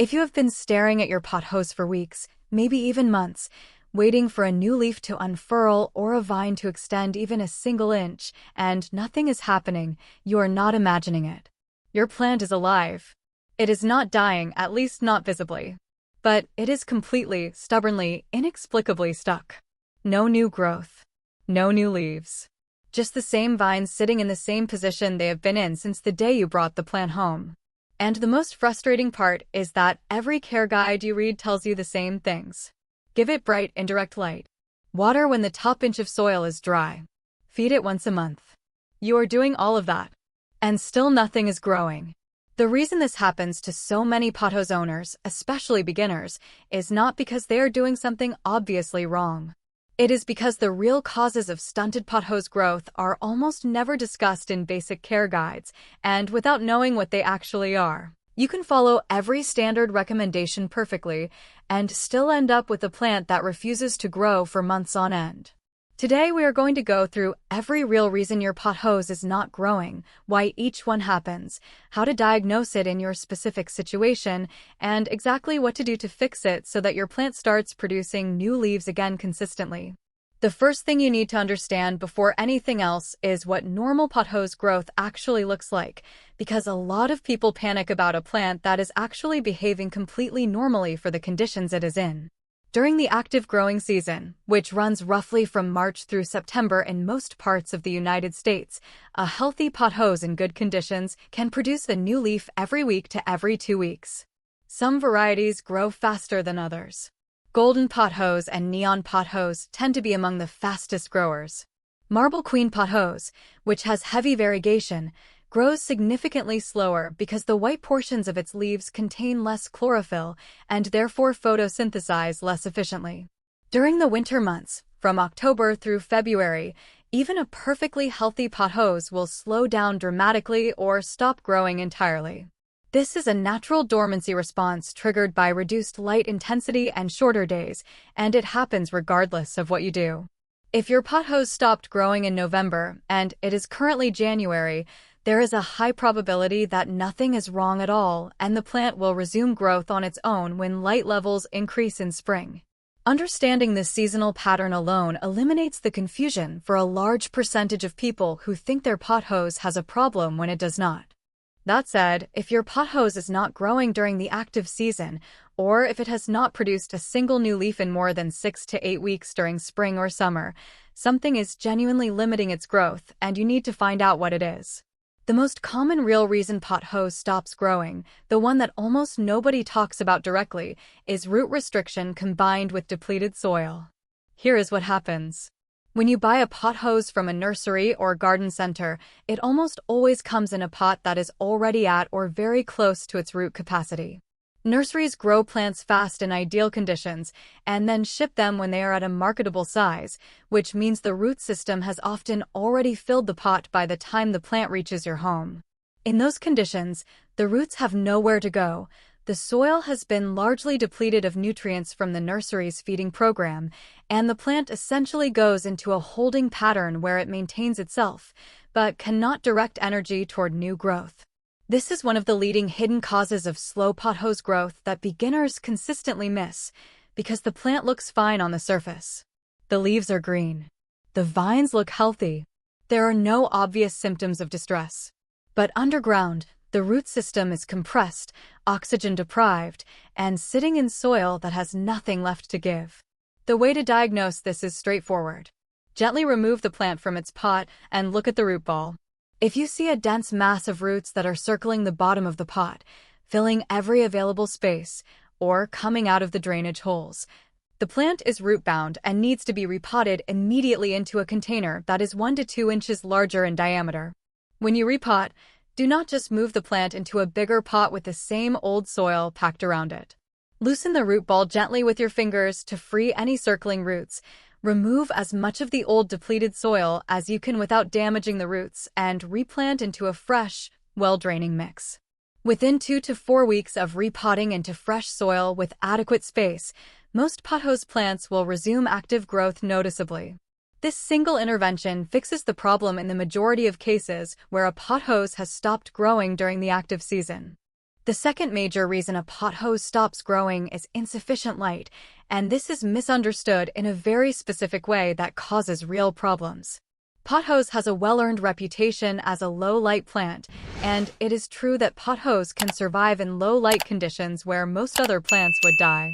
If you have been staring at your pothos for weeks, maybe even months, waiting for a new leaf to unfurl or a vine to extend even a single inch, and nothing is happening, you are not imagining it. Your plant is alive. It is not dying, at least not visibly. But it is completely, stubbornly, inexplicably stuck. No new growth. No new leaves. Just the same vines sitting in the same position they have been in since the day you brought the plant home. And the most frustrating part is that every care guide you read tells you the same things. Give it bright, indirect light. Water when the top inch of soil is dry. Feed it once a month. You are doing all of that. And still nothing is growing. The reason this happens to so many pothos owners, especially beginners, is not because they are doing something obviously wrong. It is because the real causes of stunted pothos growth are almost never discussed in basic care guides, and without knowing what they actually are, you can follow every standard recommendation perfectly and still end up with a plant that refuses to grow for months on end. Today we are going to go through every real reason your pothos is not growing, why each one happens, how to diagnose it in your specific situation, and exactly what to do to fix it so that your plant starts producing new leaves again consistently. The first thing you need to understand before anything else is what normal pothos growth actually looks like, because a lot of people panic about a plant that is actually behaving completely normally for the conditions it is in. During the active growing season, which runs roughly from March through September in most parts of the United States, a healthy pothos in good conditions can produce a new leaf every week to every 2 weeks. Some varieties grow faster than others. Golden pothos and neon pothos tend to be among the fastest growers. Marble Queen pothos, which has heavy variegation, grows significantly slower because the white portions of its leaves contain less chlorophyll and therefore photosynthesize less efficiently. During the winter months, from October through February, even a perfectly healthy pothos will slow down dramatically or stop growing entirely. This is a natural dormancy response triggered by reduced light intensity and shorter days, and it happens regardless of what you do. If your pothos stopped growing in November and it is currently January, there is a high probability that nothing is wrong at all and the plant will resume growth on its own when light levels increase in spring. Understanding this seasonal pattern alone eliminates the confusion for a large percentage of people who think their pothos has a problem when it does not. That said, if your pothos is not growing during the active season, or if it has not produced a single new leaf in more than 6 to 8 weeks during spring or summer, something is genuinely limiting its growth and you need to find out what it is. The most common real reason pothos stops growing, the one that almost nobody talks about directly, is root restriction combined with depleted soil. Here is what happens. When you buy a pothos from a nursery or garden center, it almost always comes in a pot that is already at or very close to its root capacity. Nurseries grow plants fast in ideal conditions and then ship them when they are at a marketable size, which means the root system has often already filled the pot by the time the plant reaches your home. In those conditions, the roots have nowhere to go. The soil has been largely depleted of nutrients from the nursery's feeding program, and the plant essentially goes into a holding pattern where it maintains itself, but cannot direct energy toward new growth. This is one of the leading hidden causes of slow pothos growth that beginners consistently miss, because the plant looks fine on the surface. The leaves are green. The vines look healthy. There are no obvious symptoms of distress. But underground, the root system is compressed, oxygen deprived, and sitting in soil that has nothing left to give. The way to diagnose this is straightforward. Gently remove the plant from its pot and look at the root ball. If you see a dense mass of roots that are circling the bottom of the pot, filling every available space, or coming out of the drainage holes, the plant is root-bound and needs to be repotted immediately into a container that is 1 to 2 inches larger in diameter. When you repot, do not just move the plant into a bigger pot with the same old soil packed around it. Loosen the root ball gently with your fingers to free any circling roots. Remove as much of the old depleted soil as you can without damaging the roots and replant into a fresh, well-draining mix. Within 2 to 4 weeks of repotting into fresh soil with adequate space, most pothos plants will resume active growth noticeably. This single intervention fixes the problem in the majority of cases where a pothos has stopped growing during the active season. The second major reason a pothose stops growing is insufficient light, and this is misunderstood in a very specific way that causes real problems. Pothos has a well-earned reputation as a low-light plant, and it is true that pothos can survive in low-light conditions where most other plants would die.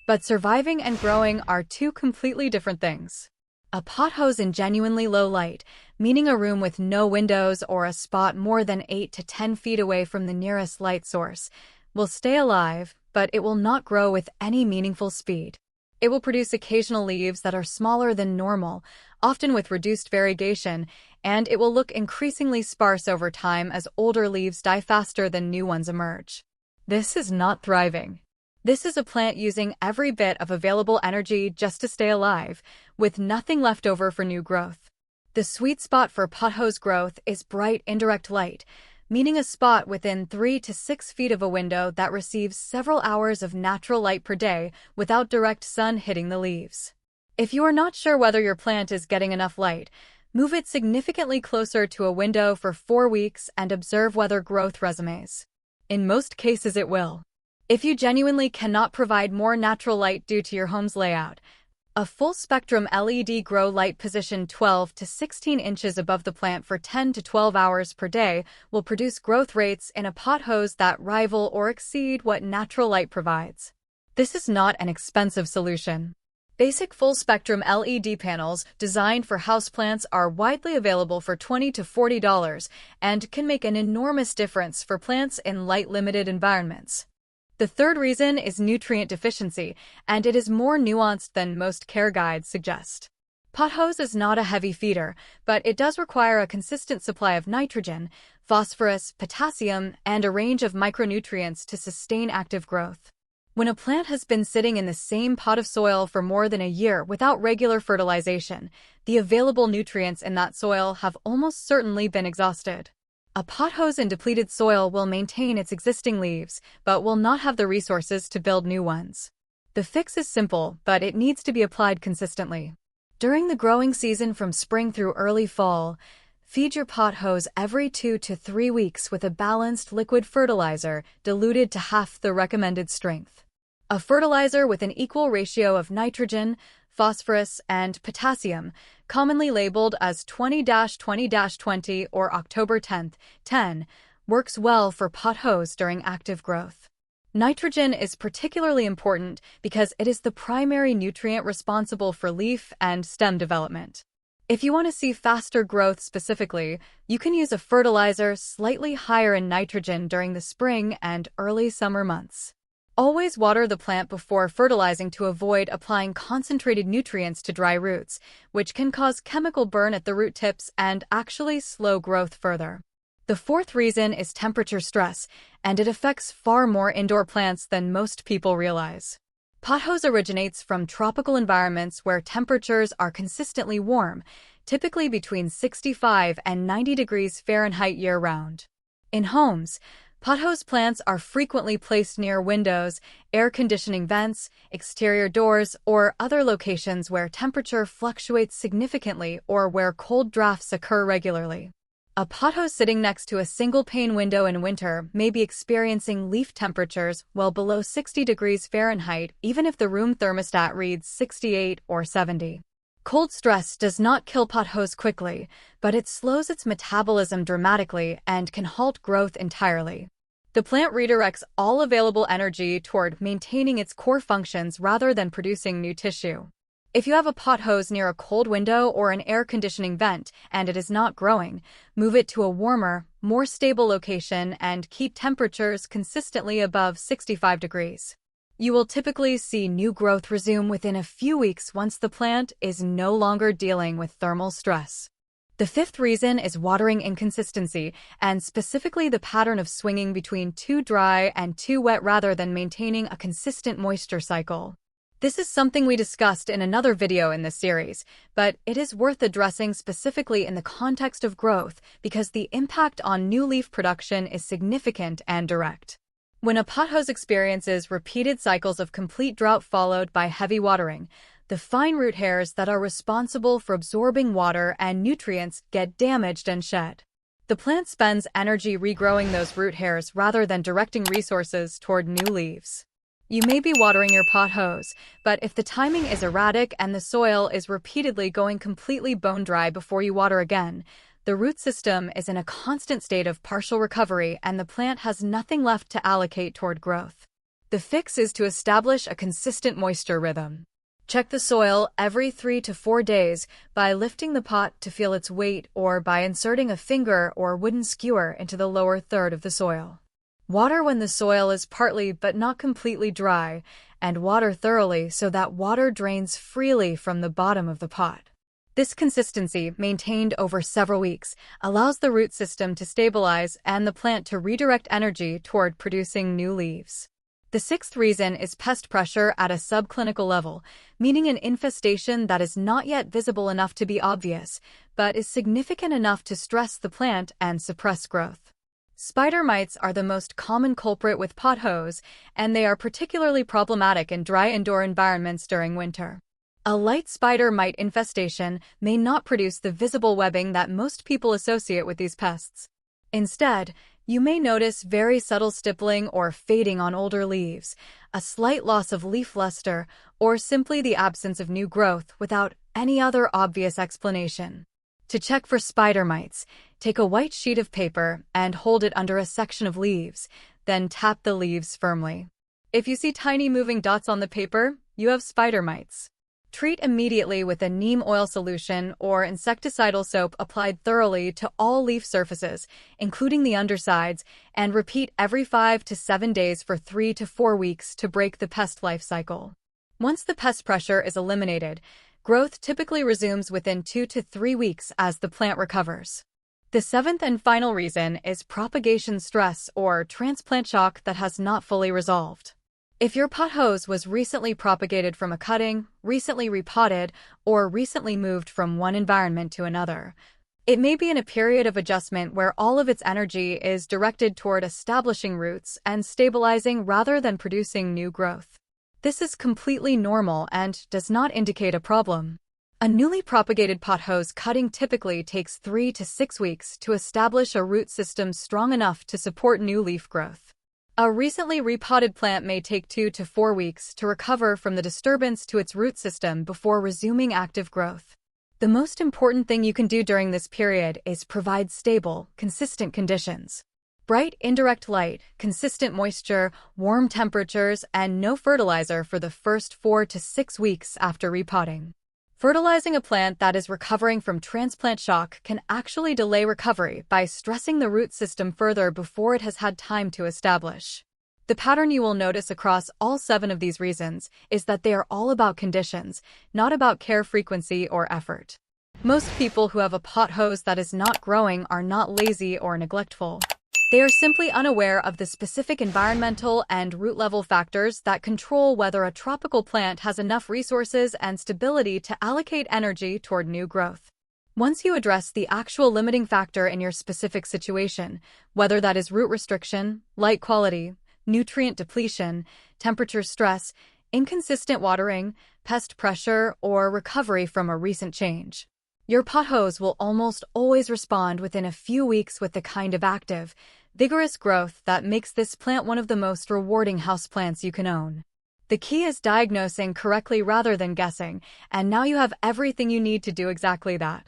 But surviving and growing are two completely different things. A pothose in genuinely low light, meaning a room with no windows or a spot more than 8 to 10 feet away from the nearest light source, will stay alive, but it will not grow with any meaningful speed. It will produce occasional leaves that are smaller than normal, often with reduced variegation, and it will look increasingly sparse over time as older leaves die faster than new ones emerge. This is not thriving. This is a plant using every bit of available energy just to stay alive, with nothing left over for new growth. The sweet spot for pothose growth is bright indirect light, meaning a spot within 3 to 6 feet of a window that receives several hours of natural light per day without direct sun hitting the leaves. If you are not sure whether your plant is getting enough light, move it significantly closer to a window for 4 weeks and observe whether growth resumes. In most cases it will. If you genuinely cannot provide more natural light due to your home's layout, a full-spectrum LED grow light positioned 12 to 16 inches above the plant for 10 to 12 hours per day will produce growth rates in a pothose that rival or exceed what natural light provides. This is not an expensive solution. Basic full-spectrum LED panels designed for houseplants are widely available for $20 to $40 and can make an enormous difference for plants in light-limited environments. The third reason is nutrient deficiency, and it is more nuanced than most care guides suggest. Pothos is not a heavy feeder, but it does require a consistent supply of nitrogen, phosphorus, potassium, and a range of micronutrients to sustain active growth. When a plant has been sitting in the same pot of soil for more than a year without regular fertilization, the available nutrients in that soil have almost certainly been exhausted. A pothose in depleted soil will maintain its existing leaves, but will not have the resources to build new ones. The fix is simple, but it needs to be applied consistently. During the growing season from spring through early fall, feed your pothose every 2 to 3 weeks with a balanced liquid fertilizer diluted to half the recommended strength. A fertilizer with an equal ratio of nitrogen, phosphorus, and potassium, commonly labeled as 20-20-20 or October 10, works well for pothose during active growth. Nitrogen is particularly important because it is the primary nutrient responsible for leaf and stem development. If you want to see faster growth specifically, you can use a fertilizer slightly higher in nitrogen during the spring and early summer months. Always water the plant before fertilizing to avoid applying concentrated nutrients to dry roots, which can cause chemical burn at the root tips and actually slow growth further. The fourth reason is temperature stress, and it affects far more indoor plants than most people realize. Pothos originates from tropical environments where temperatures are consistently warm, typically between 65 and 90 degrees Fahrenheit year-round. In homes, pothos plants are frequently placed near windows, air conditioning vents, exterior doors, or other locations where temperature fluctuates significantly or where cold drafts occur regularly. A pothos sitting next to a single-pane window in winter may be experiencing leaf temperatures well below 60 degrees Fahrenheit even if the room thermostat reads 68 or 70. Cold stress does not kill pothos quickly, but it slows its metabolism dramatically and can halt growth entirely. The plant redirects all available energy toward maintaining its core functions rather than producing new tissue. If you have a pothos near a cold window or an air conditioning vent and it is not growing, move it to a warmer, more stable location and keep temperatures consistently above 65 degrees. You will typically see new growth resume within a few weeks once the plant is no longer dealing with thermal stress. The fifth reason is watering inconsistency, and specifically the pattern of swinging between too dry and too wet rather than maintaining a consistent moisture cycle. This is something we discussed in another video in this series, but it is worth addressing specifically in the context of growth because the impact on new leaf production is significant and direct. When a pothos experiences repeated cycles of complete drought followed by heavy watering, the fine root hairs that are responsible for absorbing water and nutrients get damaged and shed. The plant spends energy regrowing those root hairs rather than directing resources toward new leaves. You may be watering your pothos, but if the timing is erratic and the soil is repeatedly going completely bone dry before you water again, the root system is in a constant state of partial recovery and the plant has nothing left to allocate toward growth. The fix is to establish a consistent moisture rhythm. Check the soil every 3 to 4 days by lifting the pot to feel its weight or by inserting a finger or wooden skewer into the lower third of the soil. Water when the soil is partly but not completely dry, and water thoroughly so that water drains freely from the bottom of the pot. This consistency, maintained over several weeks, allows the root system to stabilize and the plant to redirect energy toward producing new leaves. The sixth reason is pest pressure at a subclinical level, meaning an infestation that is not yet visible enough to be obvious, but is significant enough to stress the plant and suppress growth. Spider mites are the most common culprit with pothos, and they are particularly problematic in dry indoor environments during winter. A light spider mite infestation may not produce the visible webbing that most people associate with these pests. Instead, you may notice very subtle stippling or fading on older leaves, a slight loss of leaf luster, or simply the absence of new growth without any other obvious explanation. To check for spider mites, take a white sheet of paper and hold it under a section of leaves, then tap the leaves firmly. If you see tiny moving dots on the paper, you have spider mites. Treat immediately with a neem oil solution or insecticidal soap applied thoroughly to all leaf surfaces, including the undersides, and repeat every 5 to 7 days for 3 to 4 weeks to break the pest life cycle. Once the pest pressure is eliminated, growth typically resumes within 2 to 3 weeks as the plant recovers. The seventh and final reason is propagation stress or transplant shock that has not fully resolved. If your pothos was recently propagated from a cutting, recently repotted, or recently moved from one environment to another, it may be in a period of adjustment where all of its energy is directed toward establishing roots and stabilizing rather than producing new growth. This is completely normal and does not indicate a problem. A newly propagated pothos cutting typically takes 3 to 6 weeks to establish a root system strong enough to support new leaf growth. A recently repotted plant may take 2 to 4 weeks to recover from the disturbance to its root system before resuming active growth. The most important thing you can do during this period is provide stable, consistent conditions. Bright, indirect light, consistent moisture, warm temperatures, and no fertilizer for the first 4 to 6 weeks after repotting. Fertilizing a plant that is recovering from transplant shock can actually delay recovery by stressing the root system further before it has had time to establish. The pattern you will notice across all 7 of these reasons is that they are all about conditions, not about care frequency or effort. Most people who have a pothos that is not growing are not lazy or neglectful. They are simply unaware of the specific environmental and root-level factors that control whether a tropical plant has enough resources and stability to allocate energy toward new growth. Once you address the actual limiting factor in your specific situation, whether that is root restriction, light quality, nutrient depletion, temperature stress, inconsistent watering, pest pressure, or recovery from a recent change, your pothos will almost always respond within a few weeks with the kind of active, vigorous growth that makes this plant one of the most rewarding houseplants you can own. The key is diagnosing correctly rather than guessing, and now you have everything you need to do exactly that.